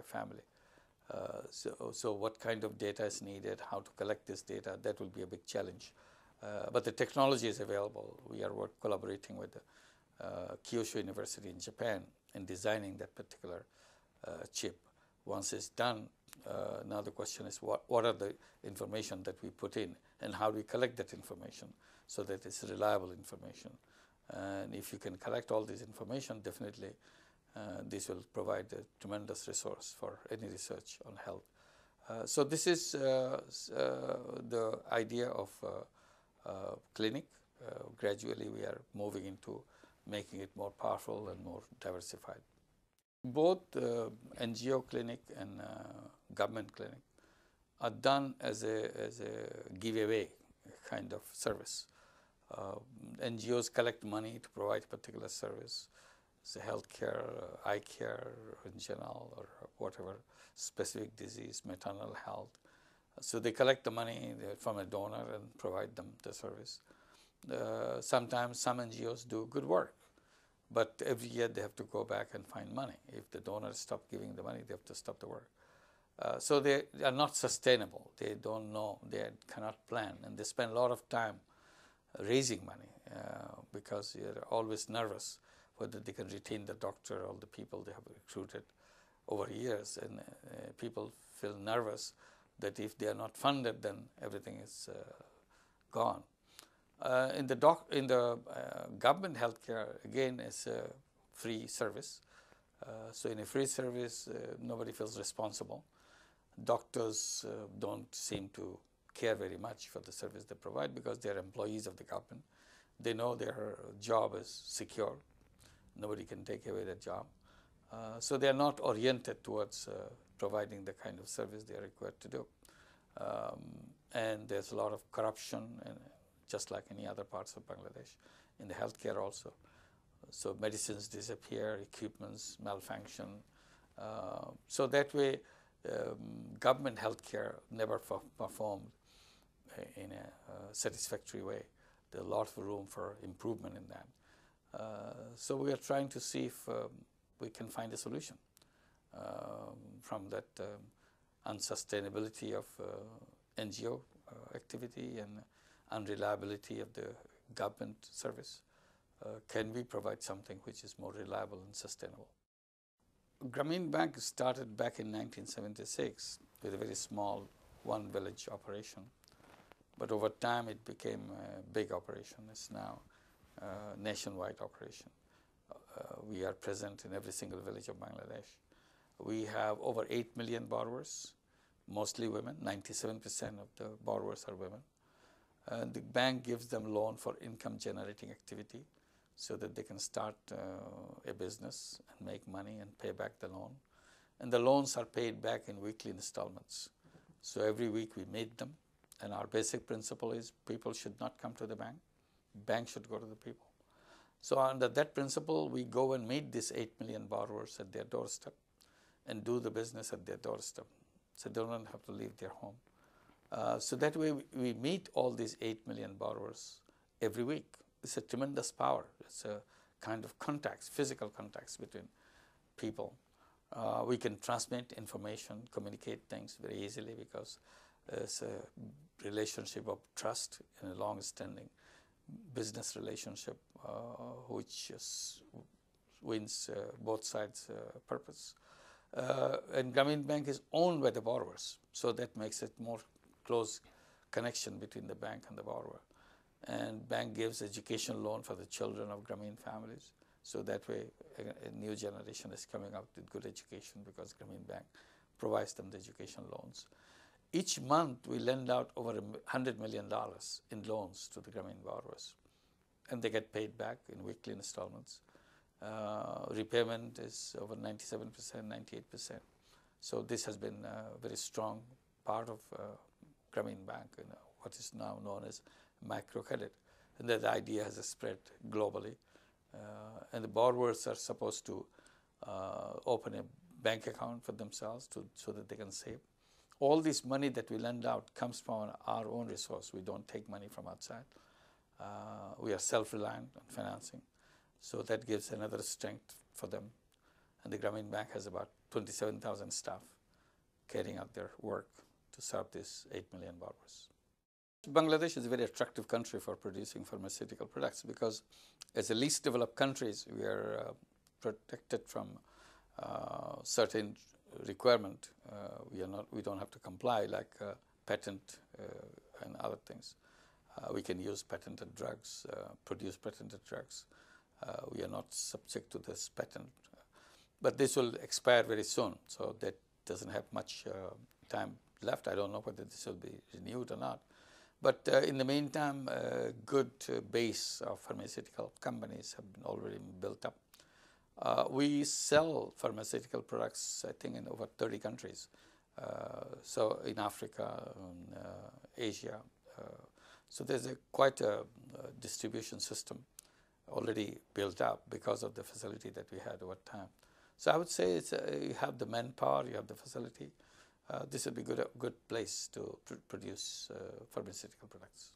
family. So what kind of data is needed, how to collect this data, that will be a big challenge. But the technology is available. We are collaborating with Kyushu University in Japan in designing that particular chip. Once it's done, now the question is what are the information that we put in and how do we collect that information so that it's reliable information. And if you can collect all this information, definitely this will provide a tremendous resource for any research on health. So this is the idea of clinic. Gradually we are moving into making it more powerful and more diversified. Both NGO clinic and government clinic are done as a giveaway kind of service. NGOs collect money to provide a particular service, so healthcare, eye care in general, or whatever specific disease, maternal health. So they collect the money from a donor and provide them the service. Sometimes some NGOs do good work, but every year they have to go back and find money. If the donors stop giving the money, they have to stop the work. So they are not sustainable. They don't know, they cannot plan, and they spend a lot of time raising money because they're always nervous whether they can retain the doctor or the people they have recruited over years. And people feel nervous that if they are not funded, then everything is gone. In the government healthcare, again, is a free service. So in a free service, nobody feels responsible. Doctors don't seem to care very much for the service they provide because they are employees of the government. They know their job is secure. Nobody can take away their job. So they are not oriented towards providing the kind of service they are required to do. And there's a lot of corruption, just like any other parts of Bangladesh, in the healthcare also. So medicines disappear, equipments malfunction. So that way, government healthcare never performed in a satisfactory way. There's a lot of room for improvement in that. So we are trying to see if we can find a solution from that unsustainability of NGO activity and unreliability of the government service. Can we provide something which is more reliable and sustainable? Grameen Bank started back in 1976 with a very small one village operation. But over time it became a big operation. It's now a nationwide operation. We are present in every single village of Bangladesh. We have over 8 million borrowers, mostly women. 97% of the borrowers are women. The bank gives them loan for income generating activity so that they can start a business and make money and pay back the loan. And the loans are paid back in weekly installments. So every week we meet them. And our basic principle is people should not come to the bank. Bank should go to the people. So under that principle, we go and meet these 8 million borrowers at their doorstep and do the business at their doorstep. So they don't have to leave their home. So that way we meet all these 8 million borrowers every week. It's a tremendous power. It's a kind of contacts, physical contacts between people. We can transmit information, communicate things very easily because it's a relationship of trust and a long-standing business relationship which wins both sides' purpose. And Grameen Bank is owned by the borrowers, so that makes it more close connection between the bank and the borrower. And bank gives education loan for the children of Grameen families, so that way a new generation is coming up with good education because Grameen Bank provides them the education loans. Each month we lend out over $100 million in loans to the Grameen borrowers, and they get paid back in weekly installments. Repayment is over 97%, 98%. So this has been a very strong part of Grameen Bank, what is now known as microcredit. And that idea has spread globally. And the borrowers are supposed to open a bank account for themselves so that they can save. All this money that we lend out comes from our own resource. We don't take money from outside. We are self-reliant on financing. So that gives another strength for them. And the Grameen Bank has about 27,000 staff carrying out their work to serve these 8 million barbers. Bangladesh is a very attractive country for producing pharmaceutical products because as the least developed countries, we are protected from certain requirement. We don't have to comply like patent and other things. We can use patented drugs, produce patented drugs. We are not subject to this patent. But this will expire very soon, so that doesn't have much time left. I don't know whether this will be renewed or not. But in the meantime, a good base of pharmaceutical companies have been already built up. We sell pharmaceutical products, I think, in over 30 countries. So in Africa, in Asia. So there's quite a distribution system already built up because of the facility that we had over time. So I would say it's you have the manpower, you have the facility. This would be a good place to produce pharmaceutical products.